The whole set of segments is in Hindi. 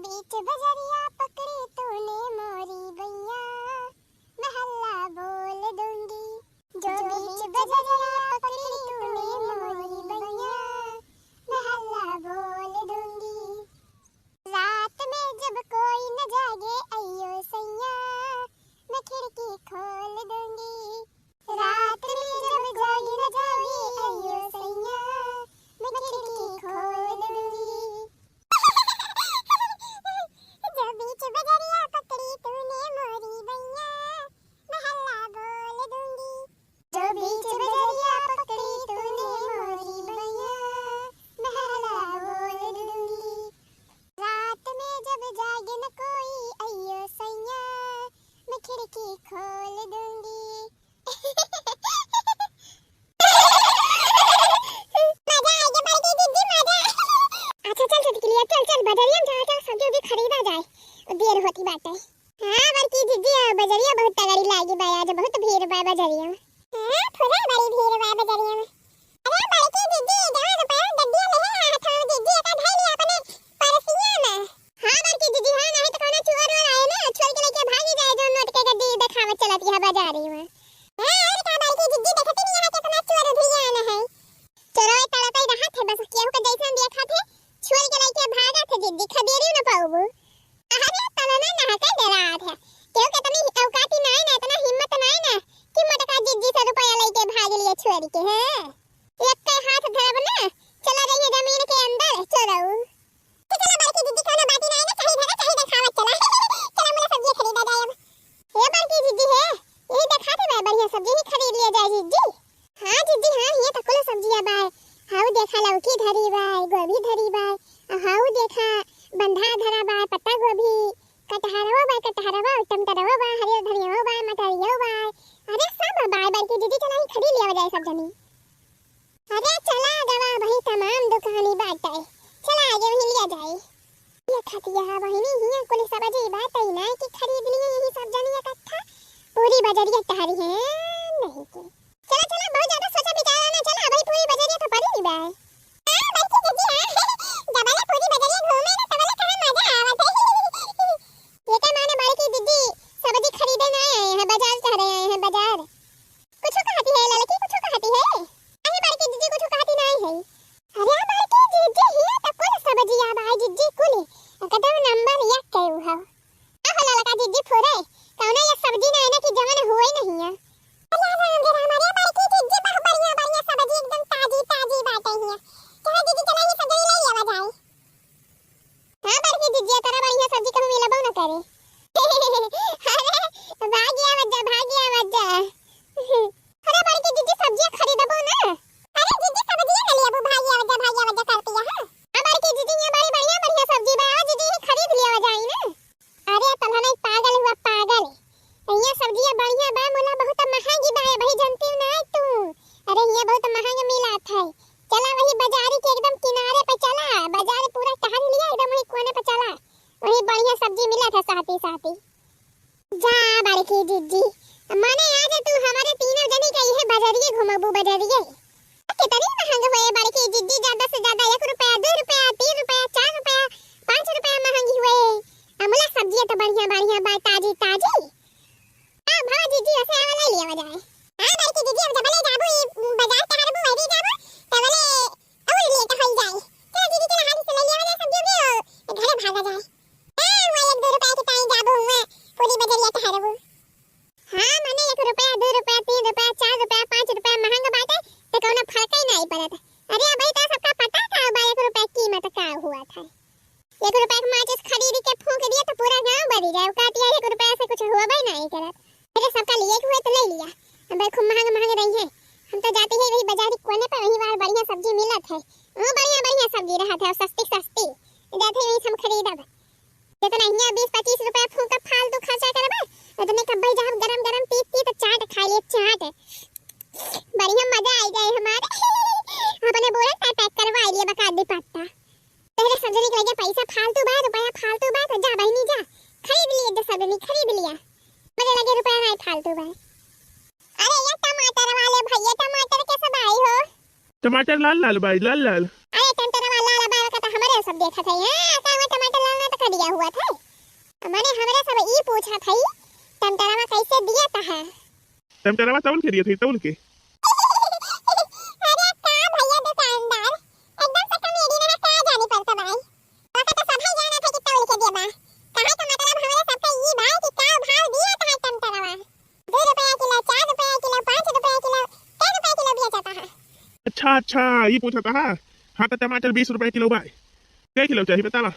बीच बजरिया पकड़ी तूने मोरी गैया, महल्ला बोल दूंगी। जो बीच बजरिया पकड़ी तूने मोरी गैया, महल्ला बोल दूंगी। रात में जब कोई न जागे अय्यो सैया, मैं खिड़की खोल दूंगी। रात में जब कोई न जागे अय्यो सैया, मैं खिड़की खोल दूंगी। जो बीच बजरिया पकड़ी तूने मोरी गैया, महल्ला बोल दूंगी। जो बीच बजरिया पकड़ी तूने मोरी गैया, महल्ला बोल दूंगी। रात में जब जागे न कोई अय्यो सैया, मैं खिड़की खोल दूंगी। देर होती बात है। हाँ बड़की दीदी बजरिया बहुत तगड़ी लागी बा, आज बहुत भीड़ बा बजरिया में। हाँ थोड़ा बड़ी भीड़ बा बजरिया में। अरे बड़की दीदी जहां रुपया गड्डिया ले है हाथ में दीदी का ढाई लिया अपने परसिया में। हाँ बड़की दीदी हाँ नहीं तो कोना चोर आए ना छोड़ के लेके भागी जाए जो नोट के गड्डी दिखावत चलती है बाजारी में। हां अरे का बड़की दीदी देखती नहीं यहां कितना चोर भी आना है। चोरवे तड़पई रहा थे बस केहू के जैसन देखा थे छोड़ के लेके भागा थे दीदी खदेरी न पाऊबू। अरे तना ना नहाकर डरा था क्यों कितनी औकाती नहीं ना इतना हिम्मत नहीं ना कि मटका जिज्जी से रुपया लेके भाग लिए छोड़ के। हैं एक के हाथ धरब ना चला रही है जमीन के अंदर चोरऊ तो चला बड़की दीदी खाना बाती नहीं ना चाहिए धरा चाहिए दिखावत चला चला मुझे सब्जी खरीदा जाए अब। ये बड़की दीदी है यही दिखा दे मैं बढ़िया सब्जी ही खरीद लिया जाए जिज्जी। हां जिज्जी हां ये तो कुल सब्जियां बाय हाउ देखा लौकी धरी बाय गोभी धरी बाय हाउ देखा बंधा धरा बाय पत्ता गोभी कटहरवा बाय कटहरवा टमाटरवा बाय हरियर धनिया बाय मटरिया बाय अरे सब बाय बड़की दीदी चला ही खरीद लिया जाए सब जमी। अरे चला गवा भाई तमाम दुकानी बाटे चला आगे वहीं लिया जाए। ये खतिया बहिनी हिया कुल सब्जी बात ही ना कि खरीद लिए यही सब जमी इकट्ठा पूरी बजरिया तहरी है नहीं के चला चला बहुत ज्यादा सोचा विचारा ना चला भाई पूरी बजरिया तो पड़ी नहीं बाय। हां बड़की दीदी जबले पूरी बजरिया घूमे ना तबले कहां मजा आवत है। ये क्या माने बड़की दीदी सब्जी खरीदे ना आए हैं बाजार जा रहे हैं बाजार कुछ कहती है लड़की कुछ कहती है। अरे बड़की दीदी कुछ कहती नहीं है। अरे बड़की दीदी हिया तो कुल सब्जी आ भाई दीदी कुल कदम नंबर 1 कहू है। आ लड़का दीदी फोरे कौन ये सब्जी ना है कि जवन होई नहीं है। अरे हमारे बड़की दीदी बहुत बढ़िया बढ़िया सब्जी एकदम ताजी ताजी बातें हिया क्या दीदी चला ये सब्जी ले लिया जाए। हां बड़की दीदी तेरा बढ़िया सब्जी कहूं मिलबो न करे। अरे भागिया मजा अरे बड़की दीदी सब्जी खरीदबो ना। अरे दीदी सब्जी ले लिया भागिया मजा करती है। हां बड़की दीदी ये बड़ी बढ़िया सब्जी बा दीदी खरीद लिया जाए ना। अरे तलहना पागल हुआ पागल ये सब्जी बढ़िया बा मोला बहुत महंगी बा भाई जानती ना तू। अरे ये बहुत महंगा मिला था चला वही बाजारी के एकदम किनारे पे चला बाजार पूरा टहल लिया एकदम वही कोने पे चला वही बढ़िया सब्जी मिला था साथी साथी। जा बड़की दीदी माने आज तू हमारे तीनों जनी के ये बाजारिए घुमाबू बाजारिए कितनी महंगा हुए बड़की दीदी ज्यादा से ज्यादा 1 रुपया 2 रुपया 3 रुपया 4 रुपया 5 रुपया महंगी हुए। अमला सब्जी तो बढ़िया बा ताजी ताजी। हां भाव दीदी ऐसे वाला लिया जाए। हां बड़की दीदी अब जबले जाबू बाजार टहरबू वही जाबू तबले और लिए तो हो जाए क्या दीदी के हाथ से ले लिया वाला सब्जी भी घर भागा जाए। हां वो 1-2 रुपया के ताई जाबू मैं पूरी बजरिया टहरबू। हां माने 1 रुपया 2 रुपया 3 रुपया 4 रुपया 5 रुपया महंगा बात है तो कोनो फर्क ही नहीं पड़ता। अरे भाई तो सबका पता था 1 रुपया कीमत का हुआ था। 1 रुपया का माचिस खरीद के फूंक दिया तो पूरा गांव भरी जाए कहती है 1 रुपया से कुछ हुआ भाई नहीं करत। अरे सबका लिए हुए तो ले लिया अब खूब महंगा रही है। हम तो जाते ही वही बाजार कोने पे वही बार बढ़िया सब्जी मिलत है वो बढ़िया सब्जी रहा था सस्ती जाते वही हम खरीदब जितना हिया 20-25 रुपया फूंक फालतू खर्चा करबे उतने का भाई जब गरम पीस तो चाट खा ले चाट बढ़िया मजा आ जाए हमारे अपने बोरे पैक करवा लिए बका दे पत्ता तेरे सब्जी के लगे पैसा फालतू बा रुपया फालतू बा तो जा बहनी जा खरीद लिए तो सब्जी खरीद लिया मुझे लगे रुपया नहीं फालतू बा। अरे ये टमाटर वाले भैया टमाटर कैसे भाई हो। टमाटर लाल लाल भाई लाल लाल। अरे टमाटर वाला लाल भाई का तो हमारे सब देखा था। हां टमाटर लाल ना तो लिया हुआ था। मैंने हमारे सब ई पूछा था टमटरवा कैसे दिया था। टमटरवा तौल के दिए थे, तौल के। अरे का भैया दुकानदार एकदम से कॉमेडी में का जानी पड़ता भाई। वक्त तो सब जाना था कि तौल के देबा। कहे का मतलब हमारे सबका ई भाई कि का भाव दिया था टमटरवा। 2 रुपया किलो, 4 रुपया किलो, 5 रुपया किलो, 10 रुपया किलो दिया जाता है। अच्छा अच्छा, ये पूछा था। हाँ तो टमाटर 20 रुपए किलो भाई। क्या किलो चाहिए बतावा?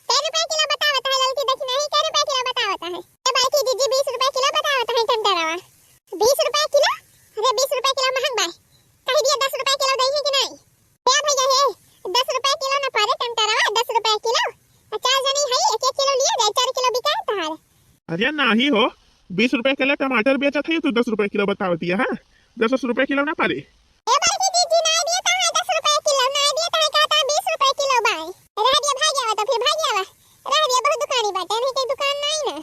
10 रुपया किलो बतावता है लड़की, देखी नहीं 10 रुपया किलो बतावता है। तो भाई की जीजी 20 रुपया किलो बतावता है टमटरवा। 20 रुपया किलो? अरे 20 रुपया किलो महंग भाई। कह दिया 10 रुपया किलो दही है कि नहीं? क्या भैया है 10 रुपया किलो ना पड़े टमटरवा, 10 रुपया किलो। 4 जनी है 1-1 किलो लिया जाए, 4 किलो बिकाए तहार। अरे नहीं हो, 20 रुपए किलो टमाटर बेचा था, तो 10 रुपए किलो बतावती है। 10 रुपए किलो ना पड़े। ए भाई की जीजी ना दिया था 10 रुपया किलो, ना दिया था कहता 20 रुपया किलो भाई। रह दिया भाई जावा तो फिर भाई जावा। रह दिया बहुत दुकानी बात है, नहीं कोई दुकान नहीं ना।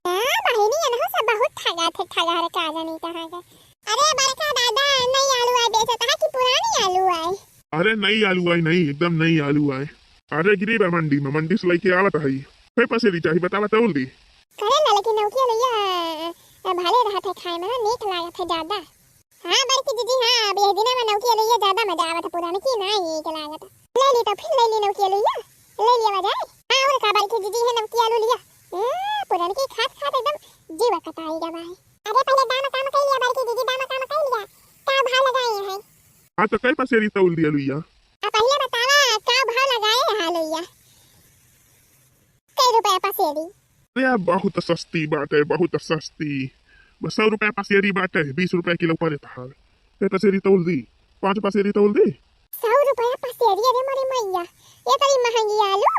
हां भाई नहीं है ना, सब बहुत ठगा थे, ठगा रे का जानी कहां गए। अरे बड़का दादा नई आलू आए बेचता है कि पुरानी आलू आए? अरे नई आलू आई, नहीं एकदम नई आलू आए। अरे गिरी बा मंडी में, मंडी से लेके आवत है। कोई पसेरी चाहिए बतावा तौल दी। करे ना लेकिन नौकिया लिया भाले रहा था खाए में, नीक लागत है ज्यादा। हां बड़की दीदी हां, अब ये दिन में नौकिया लिया ज्यादा मजा आवत है, पुरानी की नहीं के लागत। ले ली तो फिर ले ली नौकिया लिया, ले लिया बजाय। हां और का बड़की दीदी है नौकिया आलू लिया। पुरानी की खात खात एकदम जीवा कटाएगा भाई। अरे पहले दाम काम कर लिया बड़की दीदी, दाम काम कर लिया। का भाव लगाए हैं? हाँ तो कई पसेरी तौल दिया लुइया। आप पहले बतावा का भाव लगाए हैं लुइया? कई रुपए पसेरी? अरे बहुत सस्ती बात है, बहुत सस्ती। बस 100 रुपए पसेरी बात है, 20 रुपए किलो पड़े था। कई पसेरी तौल दी? 5 पसेरी तौल दी। 100 रुपया पसेरी? अरे मोरी मैया, ये बड़ी महंगी आलू।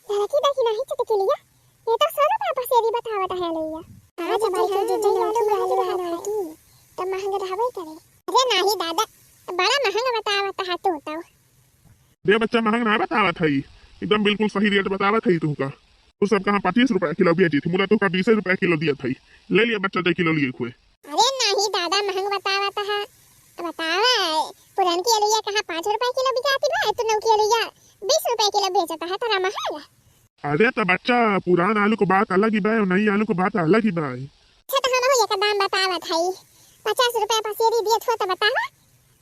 लड़की देखी नहीं चटकी लिया, ये तो 100 रुपया पसेरी बतावत है लइया। आज हमारी जीजी आलू है तो महंगा रहबे करे। अरे नहीं दादा, बड़ा महंगा बतावत है तू तो। दे बच्चा महंग ना बतावा था, एकदम बिल्कुल सही रेट बतावा था तुमका। तो सब कहाँ 25 रुपए किलो बेची थी, मुला तो का 20 रुपए किलो दिया था। ले लिया बच्चा 2 किलो लिए हुए। अरे नहीं दादा महंग बतावत है, बतावा पुरान की आलू कहाँ 5 रुपए किलो बिकाती बा, तो नौ की आलू 20 रुपए किलो बेचता है, तेरा महंगा। अरे तो बच्चा पुरान आलू को बात अलग ही बा और नई आलू को बात अलग ही बा। अच्छा तो हम का दाम बतावत है 50 रुपए पसेरी दिए थो तो बतावा।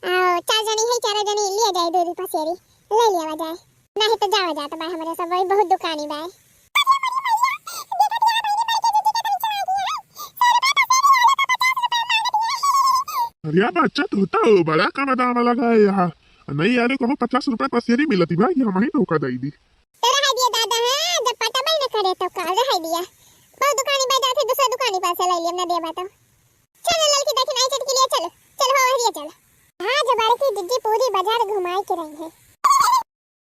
और 4 जनी है, 4 जनी ले जाए 2 पसेरी, ले लिया जाए। नहीं तो जावा जाता भाई, हमारे सब वही बहुत दुकानी बा। अरे बच्चा तो होता हो, बड़ा कम दाम लगा है यहाँ। नई आलू को 50 रुपए पसेरी मिलती भाई, हम ही धोखा दे दी। तो रह दिया दादा, हां जब पता बल न करे तो काल रह दिया। बहुत दुकानी बा जाते, दूसरा दुकानी पास ले लिया ना देबा तो। चलो लड़की देखी नहीं चटकी लिए, चलो चलो हो हरिया चलो। हां जब बड़की दीदी पूरी बाजार घुमाई के रही है।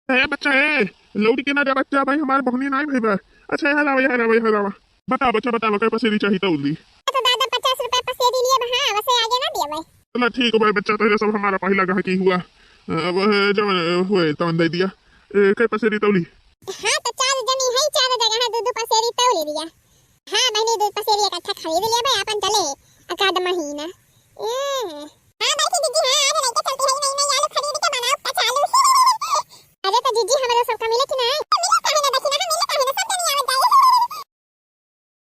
ए बच्चा ए, लौटी के ना जा बच्चा भाई, हमारे बहनी नहीं भाई बा। अच्छा यहाँ लावा, यहाँ लावा, यहाँ लावा। बता बच्चा बता, कई पसेरी चाहिए तौल दी। तो दादा 50 रुपए पसेरी लिए, हां वैसे आगे ना दिया भाई। चलो ठीक है भाई बच्चा, तो ये सब हमारा पहला गाहकी हुआ। अब जो हुए तो दे दिया। कई पसेरी तौली? हां तो 4 जनी है, 4 जगह है 2 पसेरी तौल लिया। हां मैंने 2 पसेरी इकट्ठा खरीद लिया भाई, अपन चले अकाद महीना।